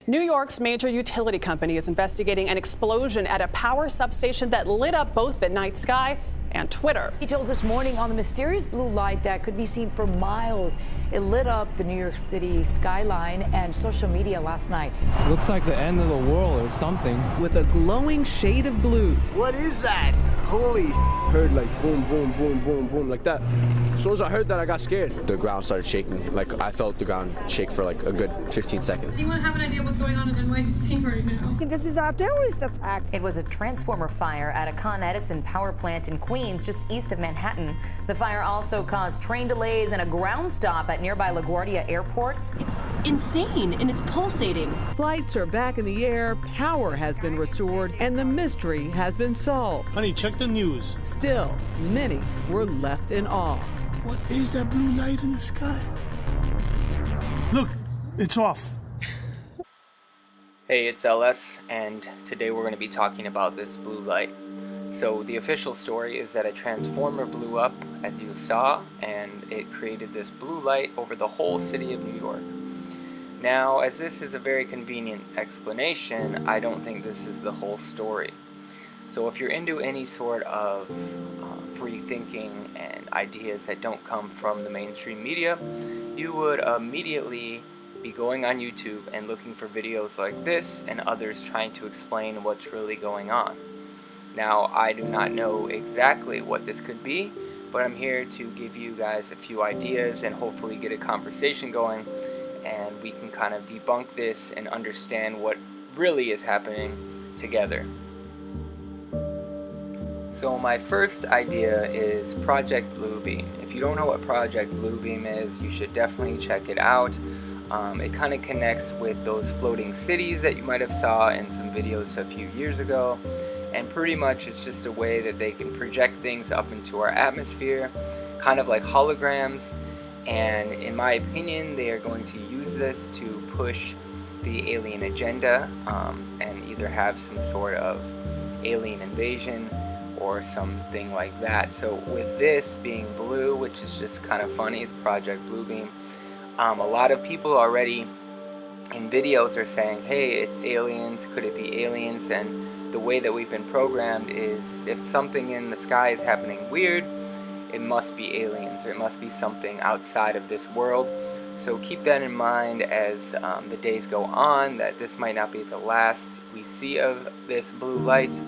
New York's major utility company is investigating an explosion at a power substation that lit up both the night sky and Twitter. Details this morning on the mysterious blue light that could be seen for miles. It lit up the New York City skyline and social media last night. Looks like the end of the world or something. With a glowing shade of blue. What is that? Holy heard like boom, boom, boom, boom, boom, like that. As soon as I heard that, I got scared. The ground started shaking. Like, I felt the ground shake for like a good 15 seconds. Anyone have an idea what's going on in NYC right now? This is a terrorist attack. It was a transformer fire at a Con Edison power plant in Queens, just east of Manhattan. The fire also caused train delays and a ground stop at nearby LaGuardia Airport. It's insane and it's pulsating. Flights are back in the air, power has been restored, and the mystery has been solved. Honey, check the news. Still, many were left in awe. What is that blue light in the sky? Look, it's off. Hey, it's LS, and today we're going to be talking about this blue light. So the official story is that a transformer blew up, as you saw, and it created this blue light over the whole city of New York. Now, as this is a very convenient explanation, I don't think this is the whole story. So if you're into any sort of free thinking and ideas that don't come from the mainstream media, you would immediately be going on YouTube and looking for videos like this and others trying to explain what's really going on. Now, I do not know exactly what this could be, but I'm here to give you guys a few ideas and hopefully get a conversation going, and we can kind of debunk this and understand what really is happening together. So my first idea is Project Bluebeam. If you don't know what Project Bluebeam is, you should definitely check it out. It kind of connects with those floating cities that you might have saw in some videos a few years ago. And pretty much it's just a way that they can project things up into our atmosphere, kind of like holograms. And in my opinion, they are going to use this to push the alien agenda and either have some sort of alien invasion or something like that. So with this being blue, which is just kind of funny, the Project Bluebeam, a lot of people already in videos are saying, hey, it's aliens, could it be aliens? And the way that we've been programmed is if something in the sky is happening weird, it must be aliens, or it must be something outside of this world. So keep that in mind as the days go on, that this might not be the last we see of this blue light,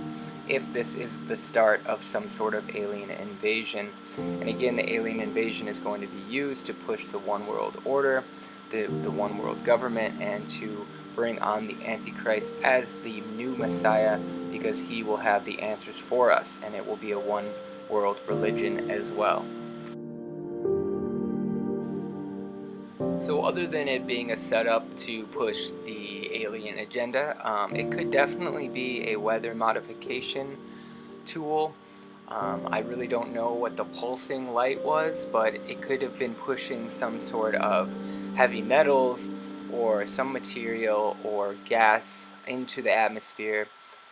if this is the start of some sort of alien invasion. And again, the alien invasion is going to be used to push the one world order, the one world government, and to bring on the Antichrist as the new Messiah, because he will have the answers for us, and it will be a one world religion as well. So other than it being a setup to push the alien agenda, it could definitely be a weather modification tool. I really don't know what the pulsing light was, but it could have been pushing some sort of heavy metals or some material or gas into the atmosphere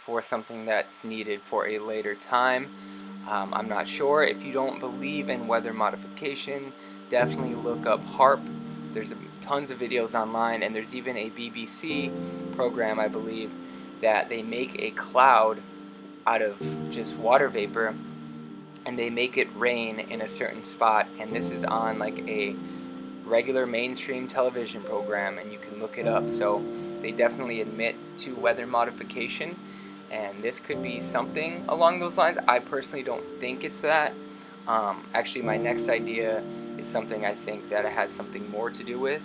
for something that's needed for a later time. I'm not sure. If you don't believe in weather modification, definitely look up HARP. There's tons of videos online, and there's even a BBC program, I believe, that they make a cloud out of just water vapor, and they make it rain in a certain spot, and this is on like a regular mainstream television program, and you can look it up. So they definitely admit to weather modification, and this could be something along those lines. I personally don't think it's that. Actually, my next idea is something I think that it has something more to do with,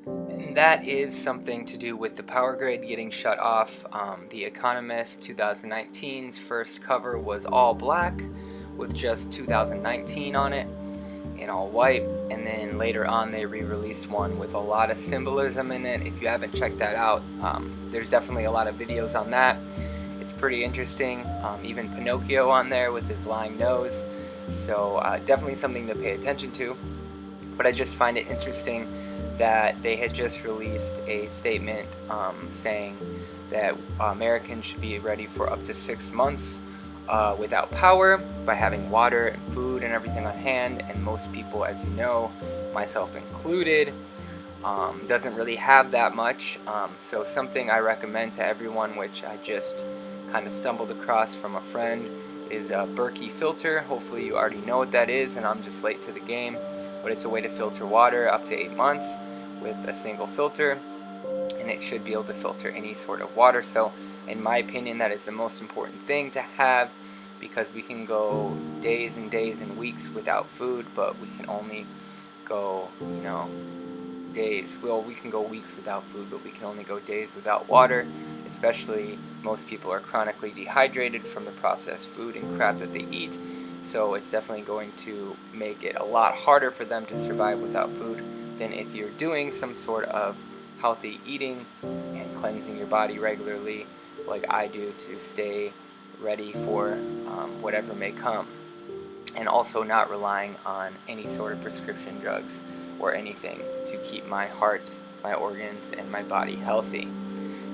and that is something to do with the power grid getting shut off. The Economist 2019's first cover was all black with just 2019 on it in all white, and then later on they re-released one with a lot of symbolism in it. If you haven't checked that out, there's definitely a lot of videos on that. It's pretty interesting. Even Pinocchio on there with his lying nose. So definitely something to pay attention to. But I just find it interesting that they had just released a statement saying that Americans should be ready for up to 6 months without power by having water and food and everything on hand. And most people, as you know, myself included, doesn't really have that much. So something I recommend to everyone, which I just kind of stumbled across from a friend, is a Berkey filter. Hopefully you already know what that is, and I'm just late to the game, but it's a way to filter water up to 8 months with a single filter, and it should be able to filter any sort of water. So in my opinion, that is the most important thing to have, because we can go days and days and weeks without food, but we can only go, you know, days. Well, we can go weeks without food, but we can only go days without water. Especially, most people are chronically dehydrated from the processed food and crap that they eat. So it's definitely going to make it a lot harder for them to survive without food than if you're doing some sort of healthy eating and cleansing your body regularly, like I do, to stay ready for whatever may come, and also not relying on any sort of prescription drugs or anything to keep my heart, my organs, and my body healthy.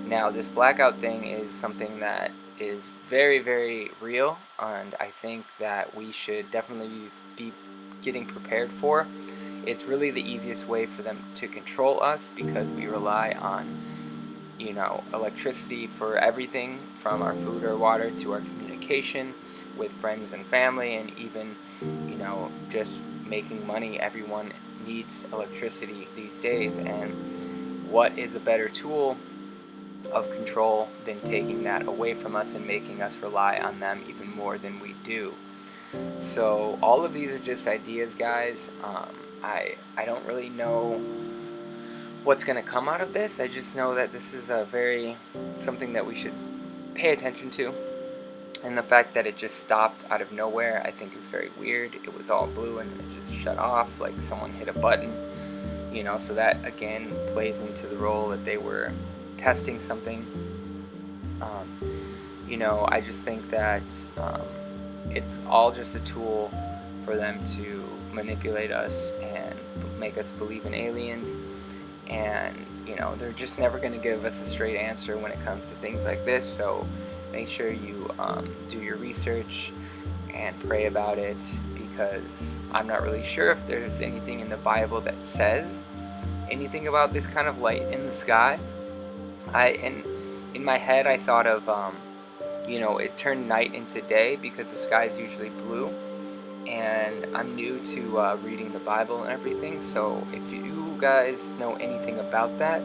Now, this blackout thing is something that is very, very real, and I think that we should definitely be getting prepared for. It's really the easiest way for them to control us, because we rely on, you know, electricity for everything, from our food or water to our communication with friends and family, and even, you know, just making money. Everyone needs electricity these days, and what is a better tool of control than taking that away from us and making us rely on them even more than we do? So all of these are just ideas, guys. I don't really know what's going to come out of this. I just know that this is something that we should pay attention to, and the fact that it just stopped out of nowhere, I think, is very weird. It was all blue and it just shut off like someone hit a button, you know. So that again plays into the role that they were testing something. You know, I just think that it's all just a tool for them to manipulate us and make us believe in aliens. And, you know, they're just never going to give us a straight answer when it comes to things like this. So make sure you do your research and pray about it, because I'm not really sure if there's anything in the Bible that says anything about this kind of light in the sky. In my head, I thought of, you know, it turned night into day because the sky is usually blue. And I'm new to reading the Bible and everything, so if you guys know anything about that,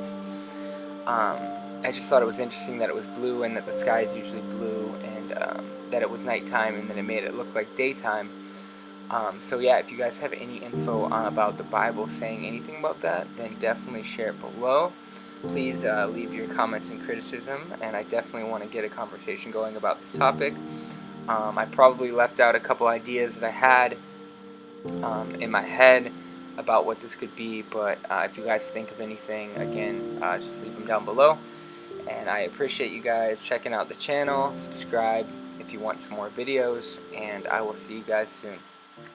I just thought it was interesting that it was blue and that the sky is usually blue, and that it was nighttime and then it made it look like daytime. So yeah, if you guys have any info about the Bible saying anything about that, then definitely share it below. Please leave your comments and criticism, and I definitely want to get a conversation going about this topic. I probably left out a couple ideas that I had in my head about what this could be, but if you guys think of anything, again, just leave them down below. And I appreciate you guys checking out the channel. Subscribe if you want some more videos, and I will see you guys soon.